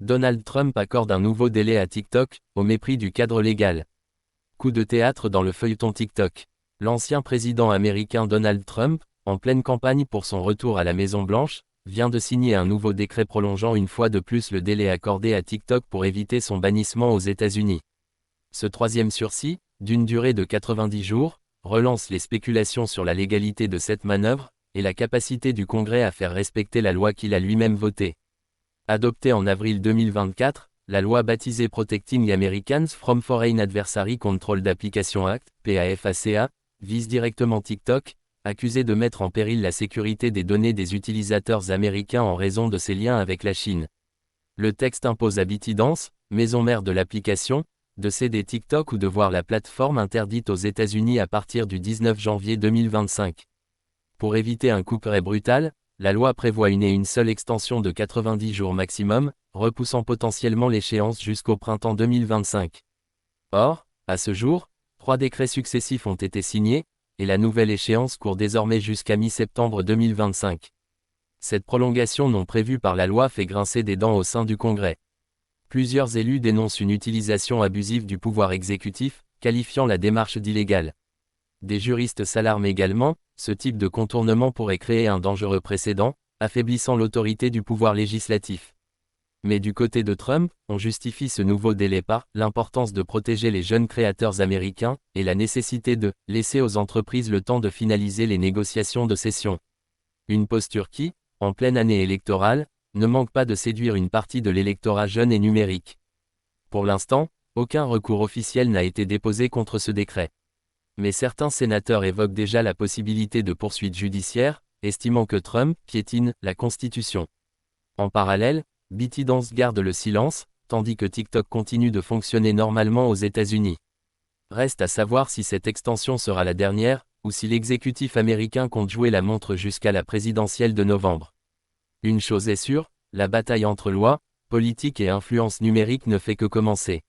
Donald Trump accorde un nouveau délai à TikTok, au mépris du cadre légal. Coup de théâtre dans le feuilleton TikTok. L'ancien président américain Donald Trump, en pleine campagne pour son retour à la Maison-Blanche, vient de signer un nouveau décret prolongeant une fois de plus le délai accordé à TikTok pour éviter son bannissement aux États-Unis. Ce troisième sursis, d'une durée de 90 jours, relance les spéculations sur la légalité de cette manœuvre, et la capacité du Congrès à faire respecter la loi qu'il a lui-même votée. Adoptée en avril 2024, la loi baptisée Protecting Americans from Foreign Adversary Control d'Application Act, PAFACA, vise directement TikTok, accusé de mettre en péril la sécurité des données des utilisateurs américains en raison de ses liens avec la Chine. Le texte impose à ByteDance, maison mère de l'application, de céder TikTok ou de voir la plateforme interdite aux États-Unis à partir du 19 janvier 2025. Pour éviter un couperet brutal, la loi prévoit une seule extension de 90 jours maximum, repoussant potentiellement l'échéance jusqu'au printemps 2025. Or, à ce jour, 3 décrets successifs ont été signés, et la nouvelle échéance court désormais jusqu'à mi-septembre 2025. Cette prolongation non prévue par la loi fait grincer des dents au sein du Congrès. Plusieurs élus dénoncent une utilisation abusive du pouvoir exécutif, qualifiant la démarche d'illégale. Des juristes s'alarment également, ce type de contournement pourrait créer un dangereux précédent, affaiblissant l'autorité du pouvoir législatif. Mais du côté de Trump, on justifie ce nouveau délai par l'importance de protéger les jeunes créateurs américains, et la nécessité de laisser aux entreprises le temps de finaliser les négociations de cession. Une posture qui, en pleine année électorale, ne manque pas de séduire une partie de l'électorat jeune et numérique. Pour l'instant, aucun recours officiel n'a été déposé contre ce décret. Mais certains sénateurs évoquent déjà la possibilité de poursuites judiciaires, estimant que Trump piétine la Constitution. En parallèle, ByteDance garde le silence, tandis que TikTok continue de fonctionner normalement aux États-Unis. Reste à savoir si cette extension sera la dernière, ou si l'exécutif américain compte jouer la montre jusqu'à la présidentielle de novembre. Une chose est sûre, la bataille entre loi, politique et influence numérique ne fait que commencer.